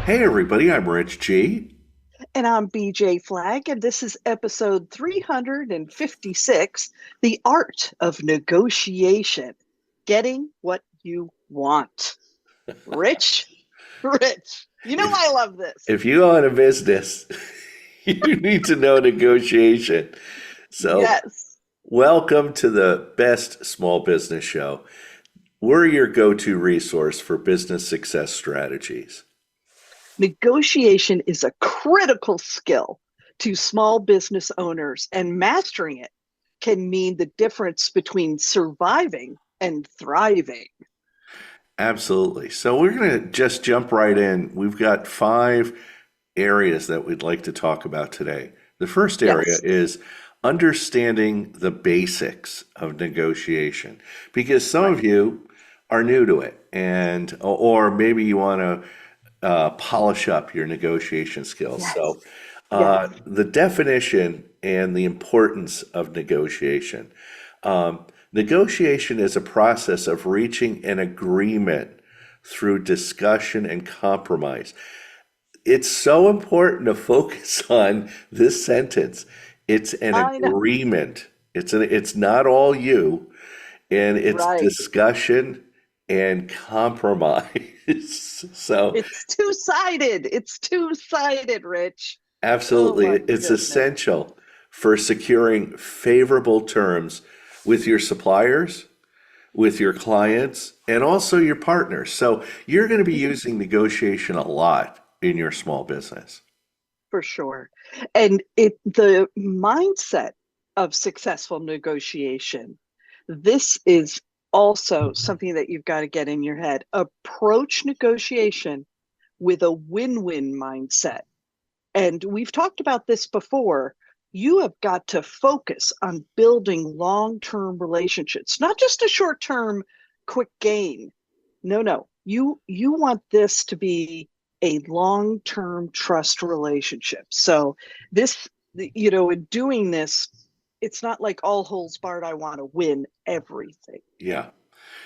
Hey everybody, I'm Rich G. And I'm BJ Flagg, and this is episode 356, The Art of Negotiation, Getting What You Want. Rich, Rich, you know If I love this. if you own a business, you need to know negotiation. So, Yes, welcome to the best small business show. We're your go-to resource for business success strategies. negotiation is a critical skill to small business owners, and mastering it can mean the difference between surviving and thriving. Absolutely. So, we're going to just jump right in. We've got five areas that we'd like to talk about today. The first area Yes. is understanding the basics of negotiation because some Right. of you are new to it and or maybe you want to polish up your negotiation skills. Yes. So, Yes. the definition and the importance of negotiation. Negotiation is a process of reaching an agreement through discussion and compromise. It's so important to focus on this sentence. It's an I know. agreement. It's not all you, and it's Right. discussion and compromise. So It's two-sided. It's two-sided, Rich. Oh absolutely, my it's goodness. essential for securing favorable terms with your suppliers, with your clients, and also your partners. So you're going to be Mhm. using negotiation a lot in your small business. For sure. And the mindset of successful negotiation, this is also something that you've got to get in your head. Approach negotiation with a win-win mindset. And we've talked about this before. You have got to focus on building long-term relationships, not just a short-term quick gain. No, no. You want this to be a long-term trust relationship. So this, in doing this, it's not like all holes barred, I want to win everything. Yeah.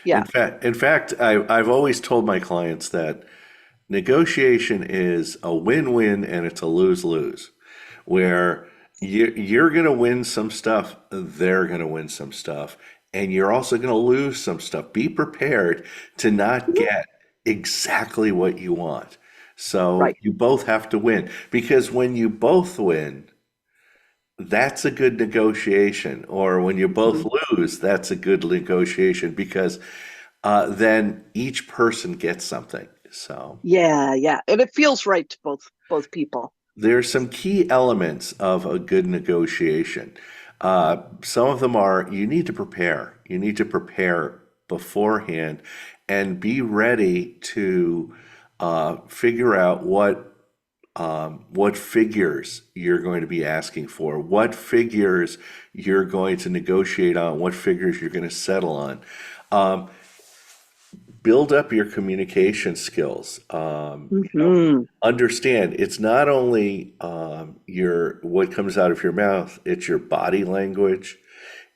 Yeah. In fact, I've always told my clients that negotiation is a win-win and it's a lose-lose, where you're going to win some stuff, they're going to win some stuff, and you're also going to lose some stuff. Be prepared to not Mhm. get exactly what you want. So Right. you both have to win because when you both win, that's a good negotiation. Or when you both Mhm. lose, that's a good negotiation because then each person gets something. So Yeah, yeah. And it feels right to both people. there's some key elements of a good negotiation. Some of them are you need to prepare. You need to prepare beforehand and be ready to figure out what figures you're going to be asking for, what figures you're going to negotiate on, what figures you're going to settle on. Um, Build up your communication skills. Hmm. Understand it's not only your what comes out of your mouth, it's your body language,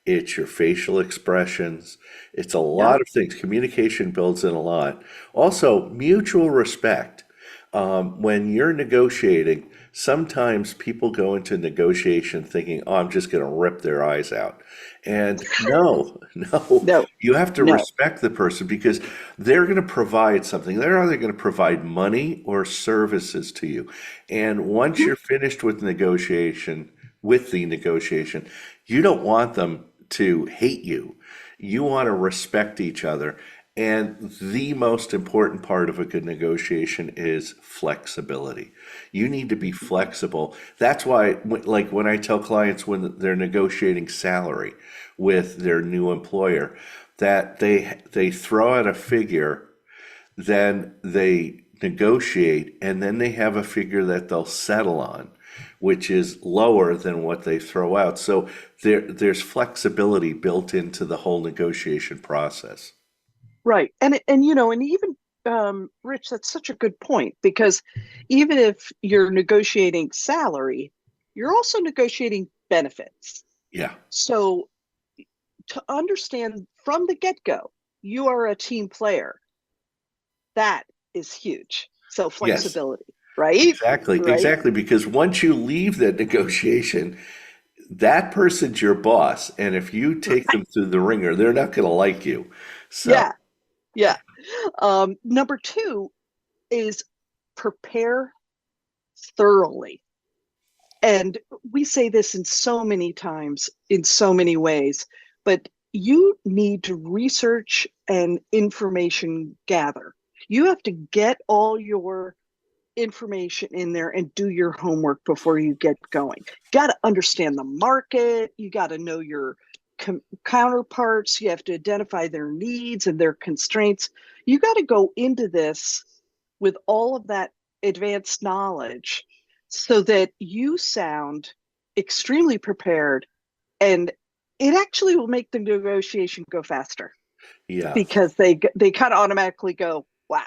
it's your facial expressions, it's a Yep. lot of things. Communication builds in a lot. Also, mutual respect. When you're negotiating, sometimes people go into negotiation thinking, "Oh, I'm just going to rip their eyes out." And no, no, No, you have to no. respect the person because they're going to provide something. They're either going to provide money or services to you. And once Mhm. you're finished with the negotiation, you don't want them to hate you. You want to respect each other. And the most important part of a good negotiation is flexibility. You need to be flexible. That's why, like when I tell clients when they're negotiating salary with their new employer, that they throw out a figure, then they negotiate, and then they have a figure that they'll settle on, which is lower than what they throw out. So there's flexibility built into the whole negotiation process. Right. And even Rich, that's such a good point because even if you're negotiating salary, you're also negotiating benefits. Yeah. So to understand from the get-go, you are a team player. That is huge. So Yes, flexibility, right? exactly, Right? exactly. Because once you leave that negotiation, that person's your boss. And if you take them through the ringer, they're not going to like you. So, Yeah, yeah. Number two is prepare thoroughly. And we say this in so many times, in so many ways, but you need to research and information gather. You have to get all your information in there and do your homework before you get going. You got to understand the market. You got to know your counterparts. You have to identify their needs and their constraints. You got to go into this with all of that advanced knowledge so that you sound extremely prepared, and it actually will make the negotiation go faster yeah. because they kind of automatically go, wow.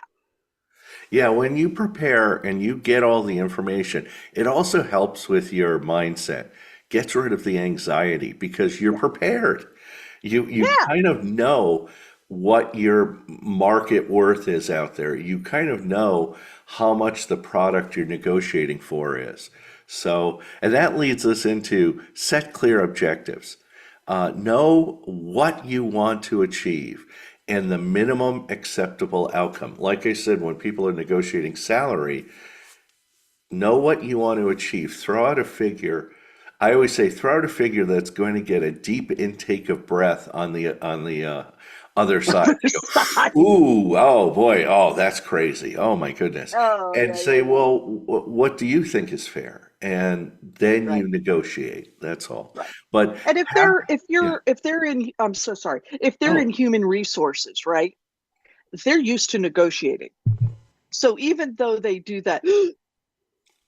Yeah, when you prepare and you get all the information, it also helps with your mindset. Gets rid of the anxiety because you're Yeah. prepared. You Yeah. kind of know what your market worth is out there. You kind of know how much the product you're negotiating for is. So, and that leads us into set clear objectives. Know what you want to achieve and the minimum acceptable outcome. Like I said, when people are negotiating salary, know what you want to achieve. Throw out a figure. I always say throw out a figure that's going to get a deep intake of breath on the other side. Other They side. go, ooh, oh boy, oh that's crazy. Oh my goodness. Oh, And yeah, yeah, say, yeah. well, what do you think is fair? And then Right, you negotiate. That's all. right. But And if have, they're if yeah. you're if they're in, I'm so sorry, if they're in Oh, human resources, right? They're used to negotiating. So even though they do that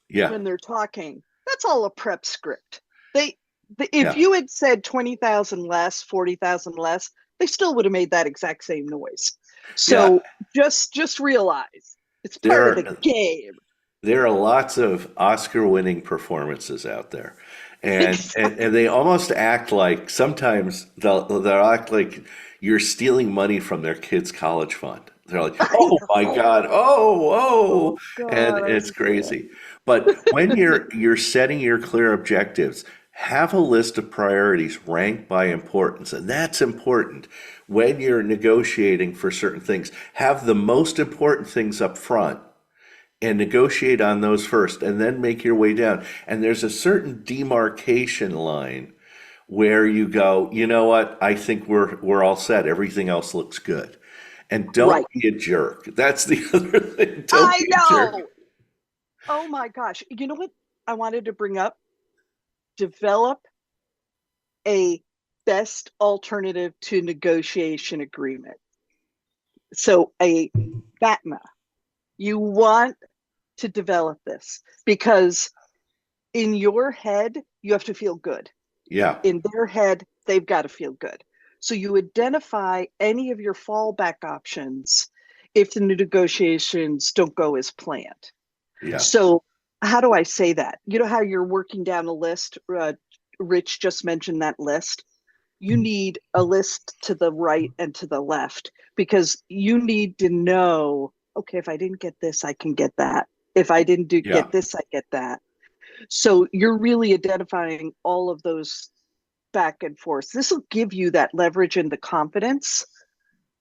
yeah, when they're talking, that's all a prep script. They, if yeah, you had said 20,000 less, 40,000 less, they still would have made that exact same noise. yeah. So just realize it's part There of the are game. There are lots of Oscar-winning performances out there, and Exactly. they almost act like sometimes they'll act like you're stealing money from their kids' college fund. They're like, I "Oh my know. God, oh," Oh and God, I it's can't. crazy. But when you're setting your clear objectives, have a list of priorities ranked by importance, and that's important when you're negotiating for certain things. Have the most important things up front and negotiate on those first and then make your way down. And there's a certain demarcation line where you go, you know what? I think we're all set. Everything else looks good. And don't Right. be a jerk. That's the other thing. Don't I be a jerk. know. Oh my gosh. You know what I wanted to bring up? Develop a best alternative to negotiation agreement. So a BATNA. You want to develop this because in your head, you have to feel good. Yeah, In their head, they've got to feel good. So you identify any of your fallback options if the negotiations don't go as planned. yeah, So, how do I say that? You know how you're working down a list? Rich just mentioned that list. You need a list to the right and to the left because you need to know, okay, if I didn't get this, I can get that. If I didn't yeah. get this, I get that. So you're really identifying all of those back and forth. This will give you that leverage and the confidence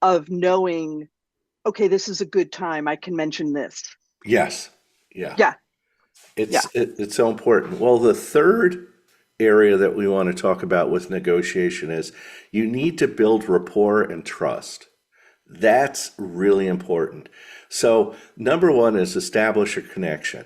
of knowing, okay, this is a good time. I can mention this. Yes. Yeah. Yeah, yeah. It's so important. Well, the third area that we want to talk about with negotiation is you need to build rapport and trust. That's really important. So, number one is establish a connection.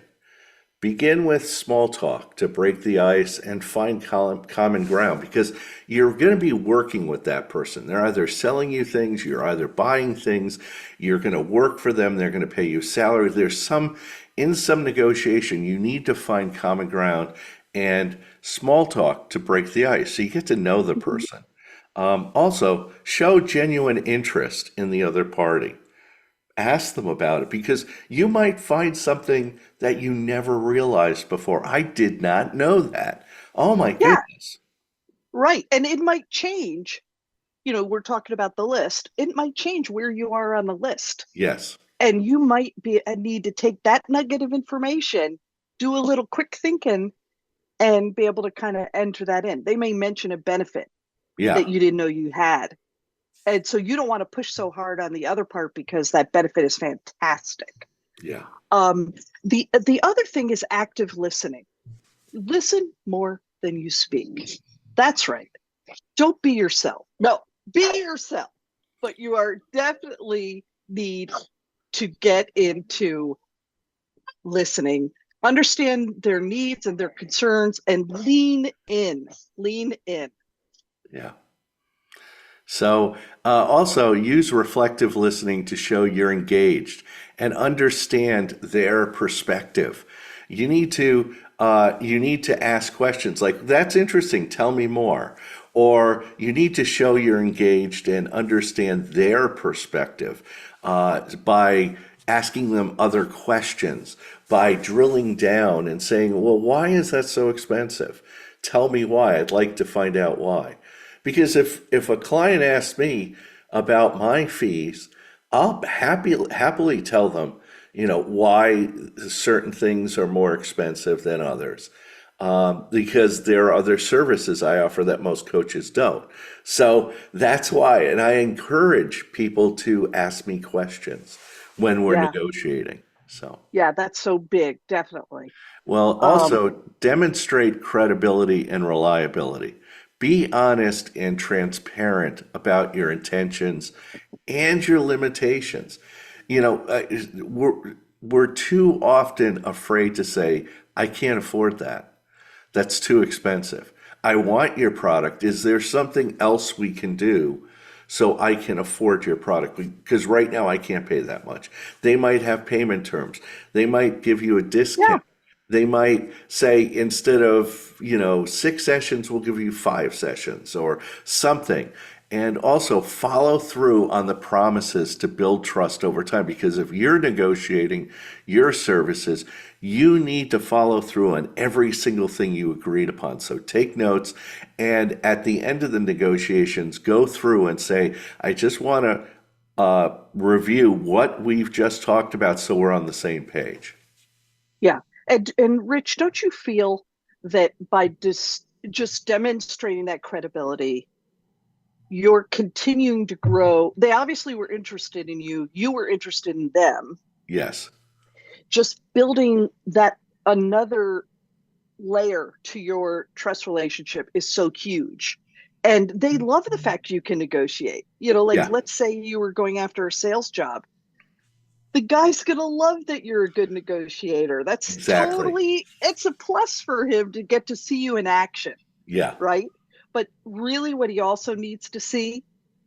Begin with small talk to break the ice and find common ground because you're going to be working with that person. They're either selling you things, you're either buying things, you're going to work for them, they're going to pay you salary. In some negotiation, you need to find common ground and small talk to break the ice so you get to know the Mhm. person. Also, show genuine interest in the other party. Ask them about it because you might find something that you never realized before. I did not know that. Oh my Yeah, goodness. right. And it might change. You know, we're talking about the list. It might change where you are on the list. Yes. And you might be a need to take that nugget of information, do a little quick thinking, and be able to kind of enter that in. They may mention a benefit Yeah, that you didn't know you had. And so you don't want to push so hard on the other part because that benefit is fantastic. yeah, Um, the other thing is active listening. Listen more than you speak. That's right. Don't be yourself. No, be yourself. But you are definitely need to get into listening, understand their needs and their concerns, and lean in. Lean in. yeah. So, also use reflective listening to show you're engaged and understand their perspective. You need to ask questions like, "That's interesting. Tell me more," or you need to show you're engaged and understand their perspective by asking them other questions, by drilling down and saying, "Well, why is that so expensive? Tell me why. I'd like to find out why." Because if a client asks me about my fees, I'll happily tell them, why certain things are more expensive than others. Because there are other services I offer that most coaches don't. So that's why, and I encourage people to ask me questions when we're Yeah. negotiating. So. Yeah, that's so big, definitely. Well, Um, also demonstrate credibility and reliability. Be honest and transparent about your intentions and your limitations. We're too often afraid to say, I can't afford that. That's too expensive. I want your product. Is there something else we can do so I can afford your product? Because right now I can't pay that much. They might have payment terms. They might give you a yeah, discount. They might say instead of, 6 sessions, we'll give you 5 sessions or something. And also follow through on the promises to build trust over time. Because if you're negotiating your services, you need to follow through on every single thing you agreed upon. So take notes, and at the end of the negotiations, go through and say, I just want to review what we've just talked about so we're on the same page. yeah. And Rich, don't you feel that by just demonstrating that credibility, you're continuing to grow? They obviously were interested in you. You were interested in them. Yes. Just building that another layer to your trust relationship is so huge. And they love the fact you can negotiate. Like Yeah, let's say you were going after a sales job. The guy's going to love that you're a good negotiator. That's exactly. totally, it's a plus for him to get to see you in action, Yeah, right? But really, what he also needs to see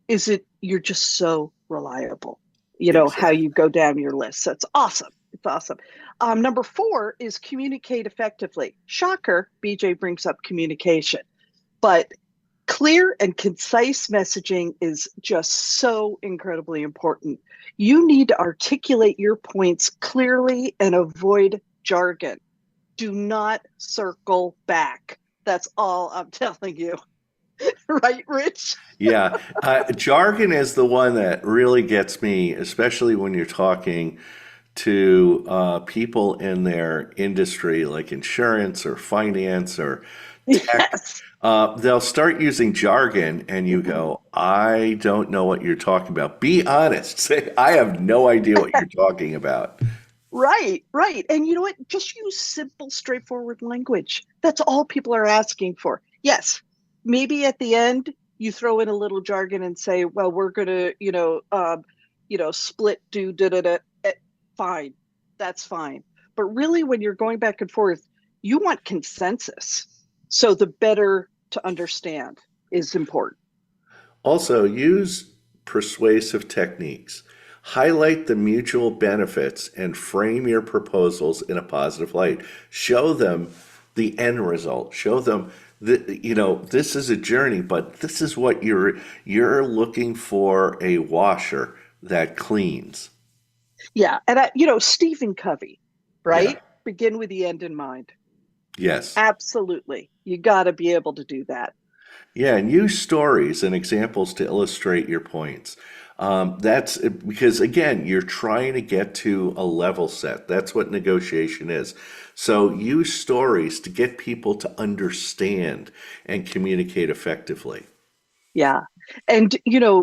is that you're just so reliable, how exactly. you go down your list. So it's awesome. It's awesome. Number four is communicate effectively. Shocker, BJ brings up communication, but clear and concise messaging is just so incredibly important. You need to articulate your points clearly and avoid jargon. Do not circle back. That's all I'm telling you. Right, Rich? Yeah, jargon is the one that really gets me, especially when you're talking to people in their industry, like insurance or finance or tech. Yes. They'll start using jargon, and you go, I don't know what you're talking about. Be honest. Say, I have no idea what you're talking about. Right, right. And you know what? Just use simple, straightforward language. That's all people are asking for. Yes, maybe at the end you throw in a little jargon and say, "Well, we're gonna, split, do da da da." Fine, that's fine. But really, when you're going back and forth, you want consensus. So the better to understand is important. Also, use persuasive techniques. Highlight the mutual benefits and frame your proposals in a positive light. Show them the end result. Show them that this is a journey, but this is what you're looking for: a washer that cleans. Yeah, and Stephen Covey, Yeah. right? Begin with the end in mind. Yes. Absolutely. You got to be able to do that. Yeah, and use stories and examples to illustrate your points. That's because, again, you're trying to get to a level set. That's what negotiation is. So use stories to get people to understand and communicate effectively. Yeah. And,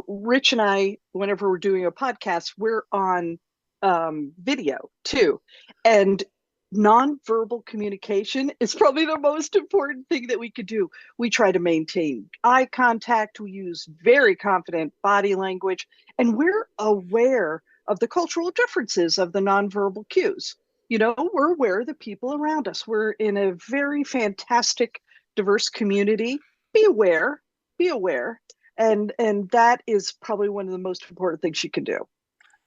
Rich and I, whenever we're doing a podcast, we're on video too. And nonverbal communication is probably the most important thing that we could do. We try to maintain eye contact, we use very confident body language, and we're aware of the cultural differences of the nonverbal cues. We're aware of the people around us. We're in a very fantastic, diverse community. Be aware, be aware, and that is probably one of the most important things you can do.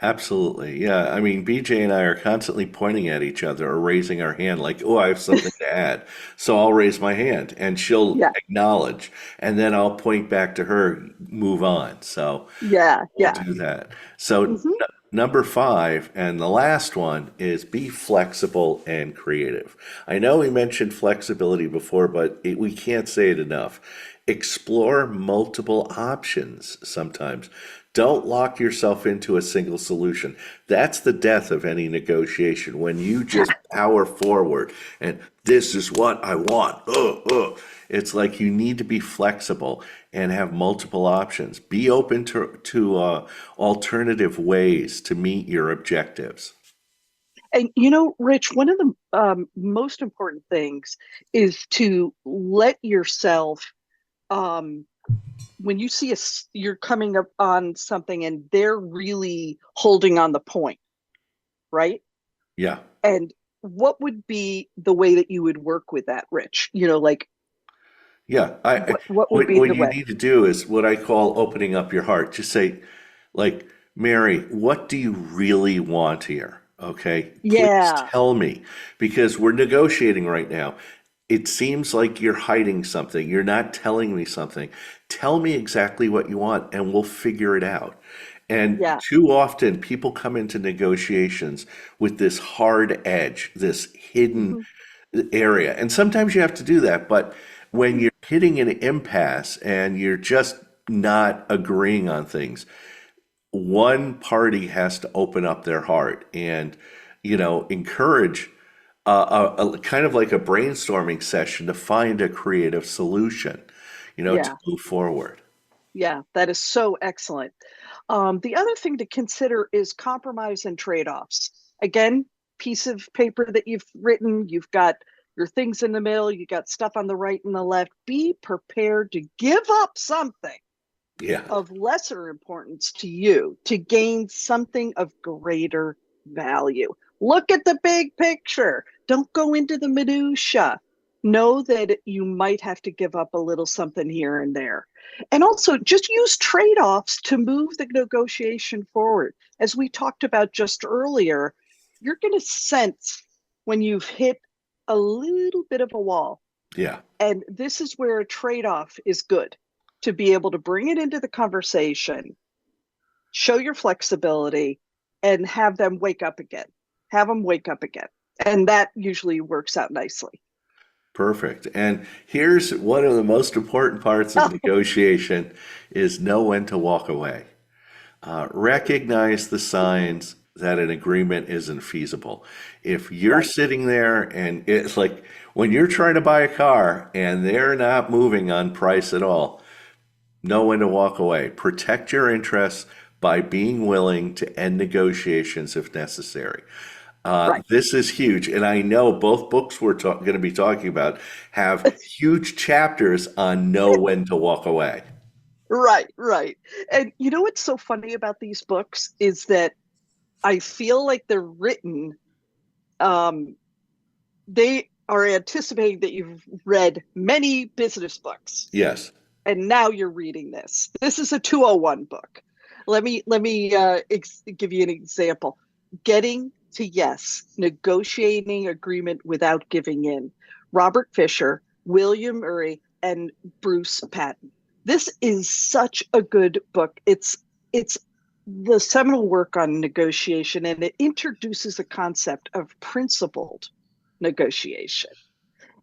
Absolutely. Yeah. I mean, BJ and I are constantly pointing at each other or raising our hand like, oh, I have something to add. So I'll raise my hand and she'll Yeah, acknowledge, and then I'll point back to her, move on. So yeah, we'll yeah. do that. So Hmm. number five, and the last one, is be flexible and creative. I know we mentioned flexibility before, but we can't say it enough. Explore multiple options sometimes. Don't lock yourself into a single solution. That's the death of any negotiation. When you just power forward and this is what I want. It's like you need to be flexible and have multiple options. Be open to alternative ways to meet your objectives. And Rich, one of the most important things is to let yourself, um, when you see you're coming up on something and they're really holding on the point, right? Yeah. And what would be the way that you would work with that, Rich? Like Yeah, what would what be what the you way? need to do is what I call opening up your heart. Just say, like, Mary, what do you really want here? Okay, please Yeah, tell me, because we're negotiating right now. It seems like you're hiding something. You're not telling me something. Tell me exactly what you want, and we'll figure it out. And yeah. too often, people come into negotiations with this hard edge, this hidden Hmm. area. And sometimes you have to do that, but when Hmm. you're hitting an impasse and you're just not agreeing on things, one party has to open up their heart and, encourage a kind of like a brainstorming session to find a creative solution, to Yeah, move forward. yeah. That is so excellent. The other thing to consider is compromise and trade-offs. Again, piece of paper that you've written, you've got your things in the middle, you got stuff on the right and the left. Be prepared to give up something Yeah. of lesser importance to you to gain something of greater value. Look at the big picture. Don't go into the minutia. Know that you might have to give up a little something here and there. And also just use trade offs to move the negotiation forward. As we talked about just earlier, you're going to sense when you've hit a little bit of a wall. Yeah. And this is where a trade off is good, to be able to bring it into the conversation, show your flexibility, and have them wake up again. Have them wake up again. And that usually works out nicely. Perfect. And here's one of the most important parts of negotiation is know when to walk away. Recognize the signs that an agreement isn't feasible. If you're Right, sitting there and it's like when you're trying to buy a car and they're not moving on price at all, know when to walk away. Protect your interests by being willing to end negotiations if necessary. right. This is huge, and I know both books we're going to be talking about have huge chapters on know when to walk away. Right, right. And what's so funny about these books is that I feel like they're written, um, they are anticipating that you've read many business books Yes, and now you're reading this. This is a 201 book. Let me give you an example. Getting to Yes, negotiating agreement without giving in. Robert Fisher, William Murray, and Bruce Patton. This is such a good book. It's the seminal work on negotiation, and it introduces a concept of principled negotiation,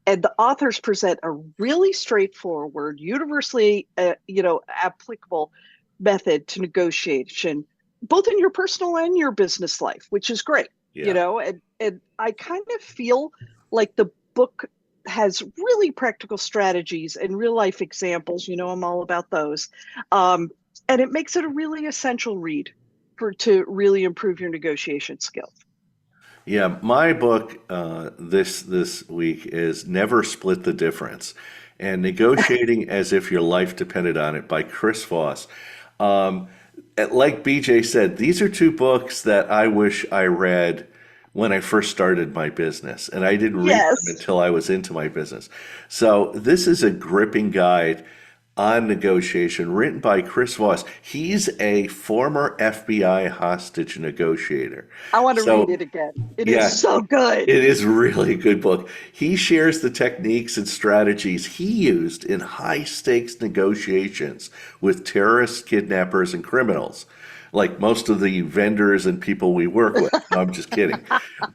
and the authors present a really straightforward, universally, applicable method to negotiation, both in your personal and your business life, which is great, Yeah. and I kind of feel like the book has really practical strategies and real life examples. I'm all about those. Um, and it makes it a really essential read to really improve your negotiation skills. Yeah, my book this week is Never Split the Difference and Negotiating as If Your Life Depended on It by Chris Voss. Um, like BJ said, these are two books that I wish I read when I first started my business, and I didn't read them Yes. until I was into my business. So this is a gripping guide on negotiation written by Chris Voss. He's a former FBI hostage negotiator. I want to read So it again. It is yeah, so good. it is really a good book. He shares the techniques and strategies he used in high stakes negotiations with terrorists, kidnappers, and criminals, like most of the vendors and people we work with. No, I'm just kidding.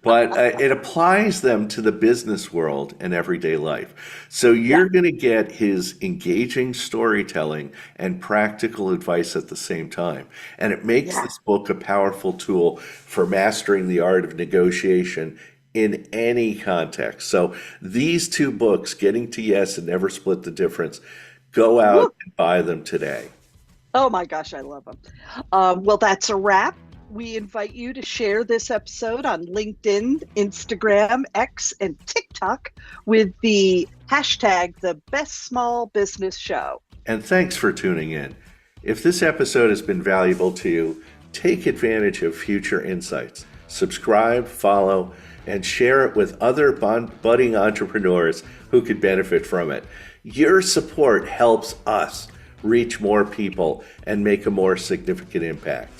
But it applies them to the business world and everyday life. So Yeah. you're going to get his engaging storytelling and practical advice at the same time. And it makes Yeah. this book a powerful tool for mastering the art of negotiation in any context. So these two books, Getting to Yes and Never Split the Difference, go out Woo. and buy them today. Oh my gosh, I love them. Well, that's a wrap. We invite you to share this episode on LinkedIn, Instagram, X, and TikTok with the hashtag the best small business show. And thanks for tuning in. If this episode has been valuable to you, take advantage of future insights. Subscribe, follow, and share it with other budding entrepreneurs who could benefit from it. Your support helps us reach more people and make a more significant impact.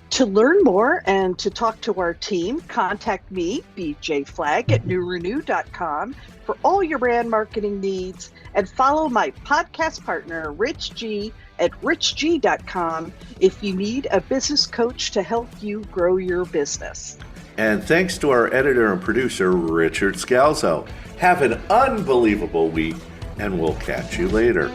To learn more and to talk to our team, contact me, BJ Flagg at newrenew.com for all your brand marketing needs, and follow my podcast partner, Rich G, at richg.com if you need a business coach to help you grow your business. And thanks to our editor and producer, Richard Scalzo. Have an unbelievable week, and we'll catch you later.